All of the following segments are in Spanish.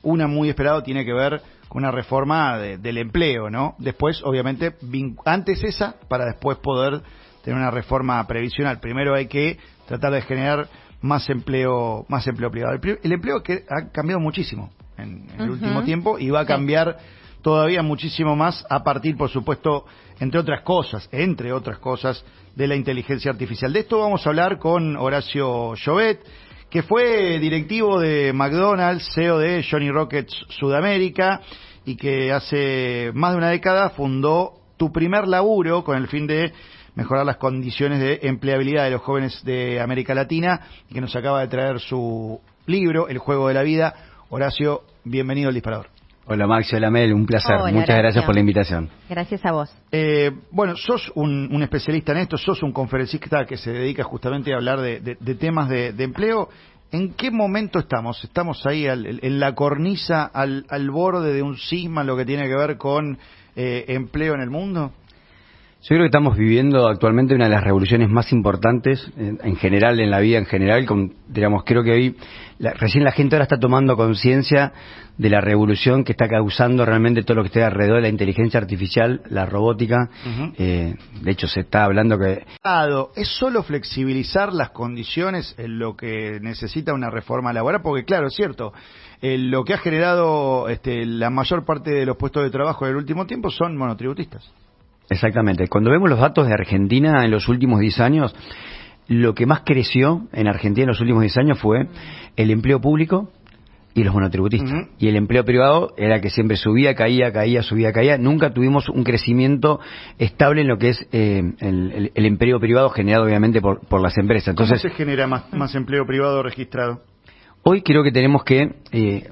una muy esperada tiene que ver con una reforma del empleo, ¿no? Después, obviamente, antes esa, para después poder tener una reforma previsional. Primero hay que tratar de generar más empleo privado. El empleo que ha cambiado muchísimo en el último tiempo y va a cambiar todavía muchísimo más a partir, por supuesto, entre otras cosas, de la inteligencia artificial. De esto vamos a hablar con Horacio Llobet, que fue directivo de McDonald's, CEO de Johnny Rockets Sudamérica, y que hace más de una década fundó Tu Primer Laburo con el fin de mejorar las condiciones de empleabilidad de los jóvenes de América Latina, y que nos acaba de traer su libro, El Juego de la Vida. Horacio, bienvenido al Disparador. Hola Maxi, hola Mel, un placer. Hola, muchas gracias por la invitación. Gracias a vos. Bueno, sos un especialista en esto, sos un conferencista que se dedica justamente a hablar de temas de empleo. ¿En qué momento estamos? ¿Estamos ahí en la cornisa, al borde de un cisma en lo que tiene que ver con empleo en el mundo? Yo creo que estamos viviendo actualmente una de las revoluciones más importantes en general, en la vida en general. Creo que hoy recién la gente ahora está tomando conciencia de la revolución que está causando realmente todo lo que está alrededor de la inteligencia artificial, la robótica. De hecho, se está hablando que... ¿Es solo flexibilizar las condiciones en lo que necesita una reforma laboral? Porque claro, es cierto, lo que ha generado la mayor parte de los puestos de trabajo en el último tiempo son monotributistas. Exactamente. Cuando vemos los datos de Argentina en los últimos 10 años, lo que más creció en Argentina en los últimos 10 años fue el empleo público y los monotributistas. Y el empleo privado era que siempre subía, caía, subía, caía. Nunca tuvimos un crecimiento estable en lo que es el empleo privado generado obviamente por las empresas. Entonces, ¿cómo se genera más empleo privado registrado? Hoy creo que tenemos que,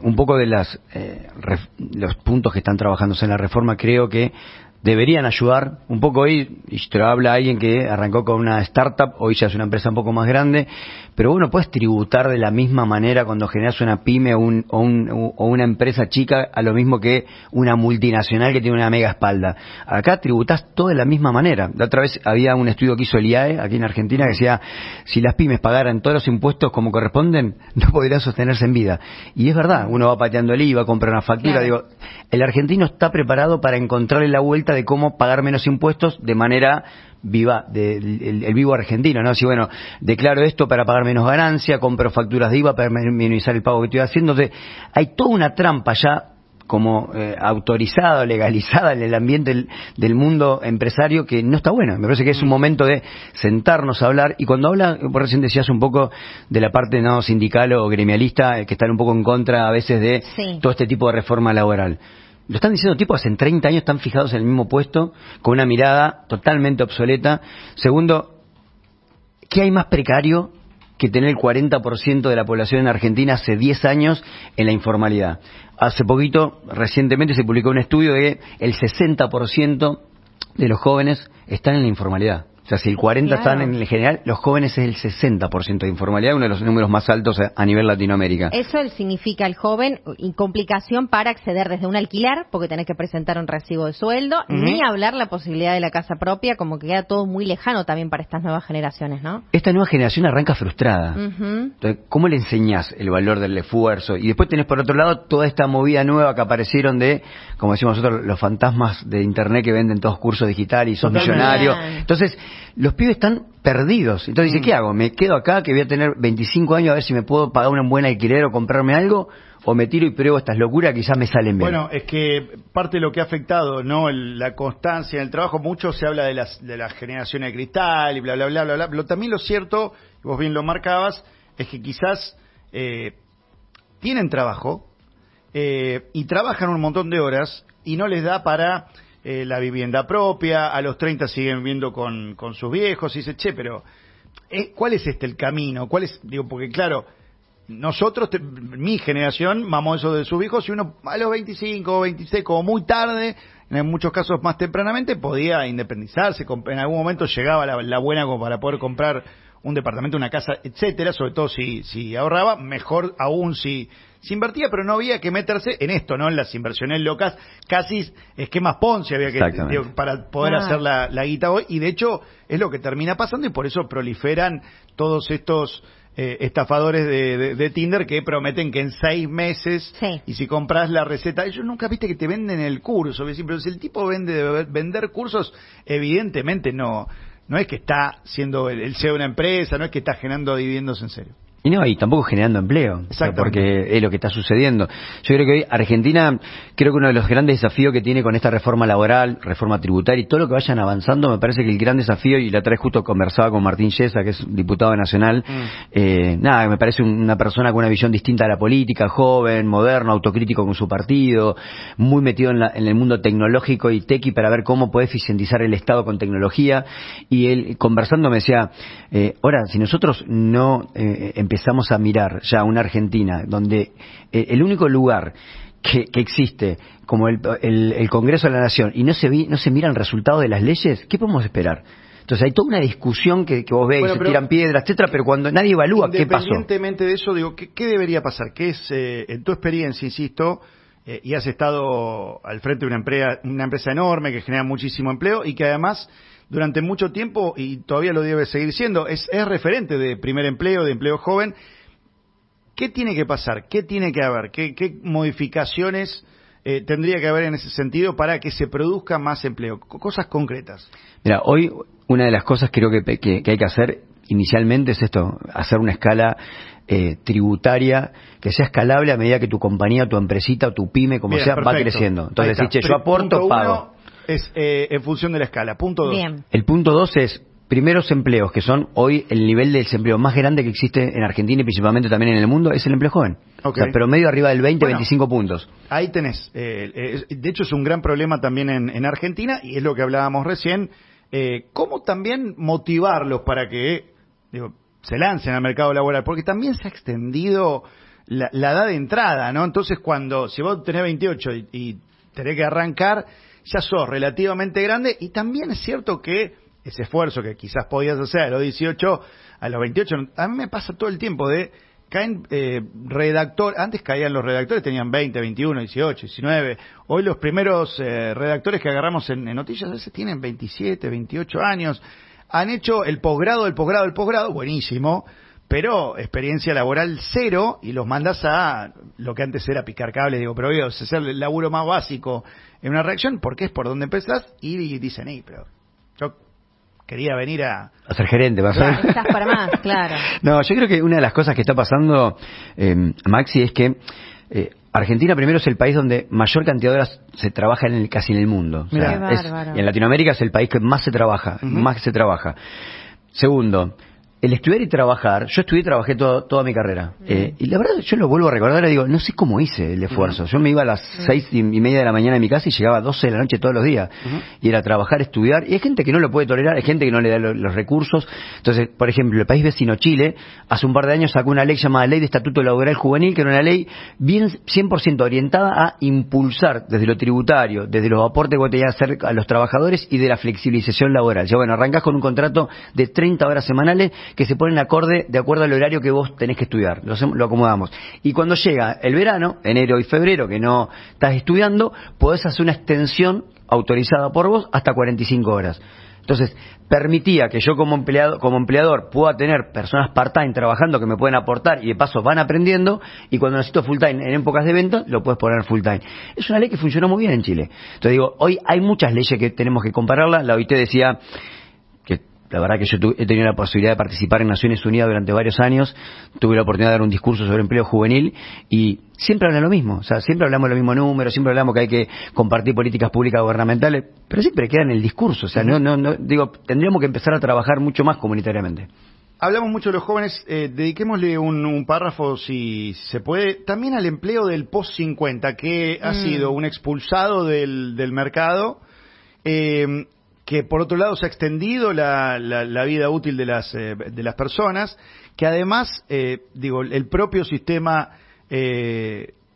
un poco de los puntos que están trabajándose en la reforma, creo que deberían ayudar un poco hoy, y te lo habla alguien que arrancó con una startup, hoy ya es una empresa un poco más grande, pero bueno, puedes tributar de la misma manera cuando generas una pyme o una empresa chica a lo mismo que una multinacional que tiene una mega espalda. Acá tributás todo de la misma manera. La otra vez había un estudio que hizo el IAE aquí en Argentina que decía, si las pymes pagaran todos los impuestos como corresponden, no podrían sostenerse en vida. Y es verdad, uno va pateando el IVA, compra una factura, Claro. El argentino está preparado para encontrarle la vuelta de cómo pagar menos impuestos de manera viva, el vivo argentino, ¿no? Si bueno, declaro esto para pagar menos ganancia, compro facturas de IVA para minimizar el pago que estoy haciendo. Entonces, hay toda una trampa ya como autorizada, legalizada en el ambiente del mundo empresario que no está buena. Me parece que es un momento de sentarnos a hablar, y cuando habla, por recién decías un poco de la parte no sindical o gremialista, que están un poco en contra a veces de todo este tipo de reforma laboral. Lo están diciendo tipos hace 30 años, están fijados en el mismo puesto, con una mirada totalmente obsoleta. Segundo, ¿qué hay más precario que tener el 40% de la población en Argentina hace 10 años en la informalidad? Hace poquito, recientemente, se publicó un estudio de que el 60% de los jóvenes están en la informalidad. O sea, si el 40% están en el general, los jóvenes es el 60% de informalidad, uno de los números más altos a nivel Latinoamérica. Eso significa el joven y complicación para acceder desde un alquiler, porque tenés que presentar un recibo de sueldo, ni hablar la posibilidad de la casa propia, como que queda todo muy lejano también para estas nuevas generaciones, ¿no? Esta nueva generación arranca frustrada. Entonces, ¿cómo le enseñás el valor del esfuerzo? Y después tenés por otro lado toda esta movida nueva que aparecieron de, como decimos nosotros, los fantasmas de internet que venden todos cursos digitales y sos millonario. Entonces, los pibes están perdidos. Entonces dice, ¿qué hago? ¿Me quedo acá que voy a tener 25 años a ver si me puedo pagar un buen alquiler o comprarme algo? ¿O me tiro y pruebo estas locuras que quizás me salen bien? Bueno, es que parte de lo que ha afectado, ¿no? La constancia en el trabajo, mucho se habla de las generaciones de cristal y bla, bla, bla, bla, bla. Pero también lo cierto, vos bien lo marcabas, es que quizás tienen trabajo y trabajan un montón de horas y no les da para la vivienda propia. A los 30 siguen viviendo con sus viejos y dice, che, pero ¿cuál es el camino? ¿Cuál es? Digo, porque claro, nosotros, mi generación, mamó eso de sus hijos, y uno a los 25 o 26, como muy tarde, en muchos casos más tempranamente, podía independizarse. En algún momento llegaba la buena como para poder comprar un departamento, una casa, etcétera, sobre todo si ahorraba, mejor aún si invertía, pero no había que meterse en esto, ¿no? En las inversiones locas, casi esquemas Ponzi había que para poder hacer la guita hoy, y de hecho es lo que termina pasando, y por eso proliferan todos estos estafadores de Tinder que prometen que en 6 meses, Sí. y si compras la receta, ellos nunca viste que te venden el curso, pero si el tipo vender cursos, evidentemente no es que está siendo el CEO de una empresa, no es que está generando dividendos en serio. Y no, y tampoco generando empleo, o sea, porque es lo que está sucediendo. Yo creo que hoy Argentina, creo que uno de los grandes desafíos que tiene con esta reforma laboral, reforma tributaria y todo lo que vayan avanzando, me parece que el gran desafío, y la otra vez justo conversaba con Martín Yesa, que es diputado nacional, me parece una persona con una visión distinta a la política, joven, moderno, autocrítico con su partido, muy metido en el mundo tecnológico y tequi para ver cómo puede eficientizar el Estado con tecnología, y él conversando me decía, ahora, si nosotros no empezamos a mirar ya una Argentina donde el único lugar que existe como el Congreso de la Nación y no se mira el resultado de las leyes, ¿qué podemos esperar? Entonces hay toda una discusión que vos ves, se tiran piedras, etcétera, pero cuando nadie evalúa qué pasó. Independientemente de eso, digo, ¿qué debería pasar? ¿Qué es, en tu experiencia, insisto, y has estado al frente de una empresa enorme que genera muchísimo empleo y que además durante mucho tiempo, y todavía lo debe seguir siendo, es referente de primer empleo, de empleo joven? ¿Qué tiene que pasar? ¿Qué tiene que haber? ¿Qué modificaciones tendría que haber en ese sentido para que se produzca más empleo? Cosas concretas. Mira, hoy una de las cosas creo que hay que hacer inicialmente es esto, hacer una escala tributaria que sea escalable a medida que tu compañía, tu empresita o tu pyme, como sea, va creciendo. Entonces, si yo aporto, pago. Es en función de la escala. Punto 2. Bien. El punto 2 es primeros empleos, que son hoy el nivel de desempleo más grande que existe en Argentina y principalmente también en el mundo, es el empleo joven. Okay. O sea, pero medio arriba del 25 puntos. Ahí tenés. De hecho, es un gran problema también en Argentina, y es lo que hablábamos recién. ¿Cómo también motivarlos para que se lancen al mercado laboral? Porque también se ha extendido la edad de entrada, ¿no? Entonces, si vos tenés 28 y tenés que arrancar, ya sos relativamente grande, y también es cierto que ese esfuerzo que quizás podías hacer a los 18, a los 28, a mí me pasa todo el tiempo caen antes caían los redactores, tenían 20, 21, 18, 19, hoy los primeros redactores que agarramos en noticias a veces tienen 27, 28 años, han hecho el posgrado, buenísimo, pero experiencia laboral cero, y los mandas a lo que antes era picar cables, pero hacer el laburo más básico en una reacción, porque es por donde empezás, y dicen, pero yo quería venir a ser gerente, estás para más, claro. No, yo creo que una de las cosas que está pasando, Maxi, es que Argentina primero es el país donde mayor cantidad de horas se trabaja casi en el mundo. O sea, y en Latinoamérica es el país que más se trabaja, Segundo, el estudiar y trabajar, yo estudié y trabajé toda mi carrera. Y la verdad, yo lo vuelvo a recordar y digo, no sé cómo hice el esfuerzo. Yo me iba a las 6:30 de la mañana de mi casa y llegaba a 12 de la noche todos los días. Y era trabajar, estudiar. Y hay gente que no lo puede tolerar, hay gente que no le da los recursos. Entonces, por ejemplo, el país vecino Chile, hace un par de años sacó una ley llamada Ley de Estatuto Laboral Juvenil, que era una ley bien 100% orientada a impulsar desde lo tributario, desde los aportes que vos tenías que hacer a los trabajadores y de la flexibilización laboral. Ya bueno, arrancás con un contrato de 30 horas semanales que se ponen de acuerdo al horario que vos tenés que estudiar. Lo acomodamos. Y cuando llega el verano, enero y febrero, que no estás estudiando, podés hacer una extensión autorizada por vos hasta 45 horas. Entonces, permitía que yo como empleador pueda tener personas part-time trabajando que me pueden aportar y de paso van aprendiendo, y cuando necesito full-time en épocas de evento, lo puedes poner full-time. Es una ley que funcionó muy bien en Chile. Entonces digo, hoy hay muchas leyes que tenemos que compararlas. La OIT decía que la verdad que yo he tenido la posibilidad de participar en Naciones Unidas durante varios años, tuve la oportunidad de dar un discurso sobre empleo juvenil y siempre hablan lo mismo, o sea, siempre hablamos de los mismos números, siempre hablamos que hay que compartir políticas públicas gubernamentales, pero siempre queda en el discurso, o sea, tendríamos que empezar a trabajar mucho más comunitariamente. Hablamos mucho de los jóvenes, dediquémosle un párrafo, si se puede, también al empleo del post-50, que ha sido un expulsado del mercado, que por otro lado se ha extendido la vida útil de las personas, que además, el propio sistema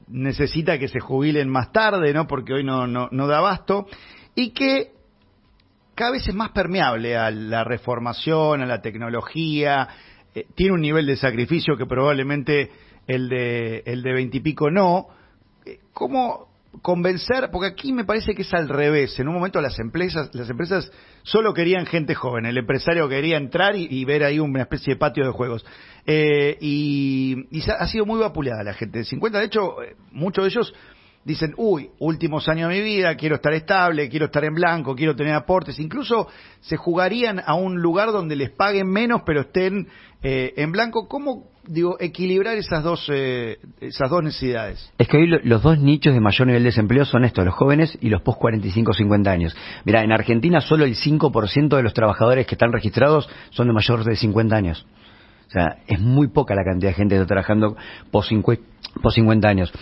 necesita que se jubilen más tarde, ¿no? Porque hoy no da abasto, y que cada vez es más permeable a la reformación, a la tecnología, tiene un nivel de sacrificio que probablemente el de 20 y pico no. convencer, porque aquí me parece que es al revés. En un momento las empresas solo querían gente joven, el empresario quería entrar y ver ahí una especie de patio de juegos. Y ha sido muy vapuleada la gente de 50. De hecho, muchos de ellos dicen, últimos años de mi vida, quiero estar estable, quiero estar en blanco, quiero tener aportes. Incluso se jugarían a un lugar donde les paguen menos, pero estén en blanco. ¿Cómo, equilibrar esas dos necesidades? Es que hoy los dos nichos de mayor nivel de desempleo son estos, los jóvenes y los post 45-50 años. Mirá, en Argentina solo el 5% de los trabajadores que están registrados son de mayor de 50 años. O sea, es muy poca la cantidad de gente que está trabajando post 50 años.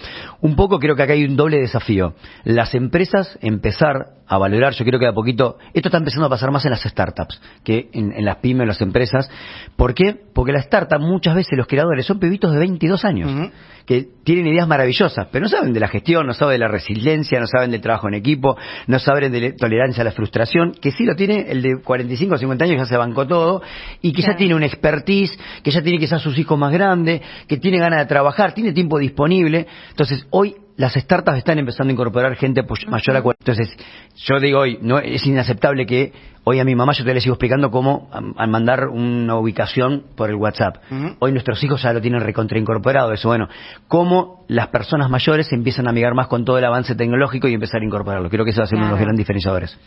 Un poco creo que acá hay un doble desafío. Las empresas empezar a valorar, yo creo que de a poquito, esto está empezando a pasar más en las startups que en las pymes, en las empresas. ¿Por qué? Porque las startups muchas veces los creadores son pibitos de 22 años, que tienen ideas maravillosas, pero no saben de la gestión, no saben de la resiliencia, no saben del trabajo en equipo, no saben de tolerancia a la frustración, que sí lo tiene el de 45 o 50 años, ya se bancó todo, y que ya tiene una expertise, que ya tiene quizás sus hijos más grandes, que tiene ganas de trabajar, tiene tiempo disponible. Entonces hoy las startups están empezando a incorporar gente mayor a 40. Entonces yo digo hoy, no es inaceptable que hoy a mi mamá yo te le sigo explicando cómo a mandar una ubicación por el WhatsApp. Hoy nuestros hijos ya lo tienen recontraincorporado. Eso, bueno, cómo las personas mayores empiezan a amigar más con todo el avance tecnológico y empezar a incorporarlo. Creo que eso va a ser uno de los grandes diferenciadores.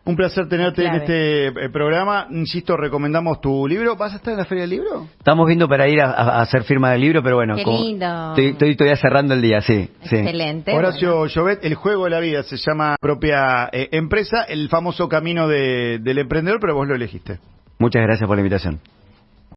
Un placer tenerte en este programa. Insisto, recomendamos tu libro. ¿Vas a estar en la Feria del Libro? Estamos viendo para ir a hacer firma del libro, pero bueno. Qué lindo. Estoy todavía cerrando el día, sí. Excelente. Horacio Llobet, El juego de la vida, se llama propia empresa, el famoso camino del emprendedor, pero vos lo elegiste. Muchas gracias por la invitación.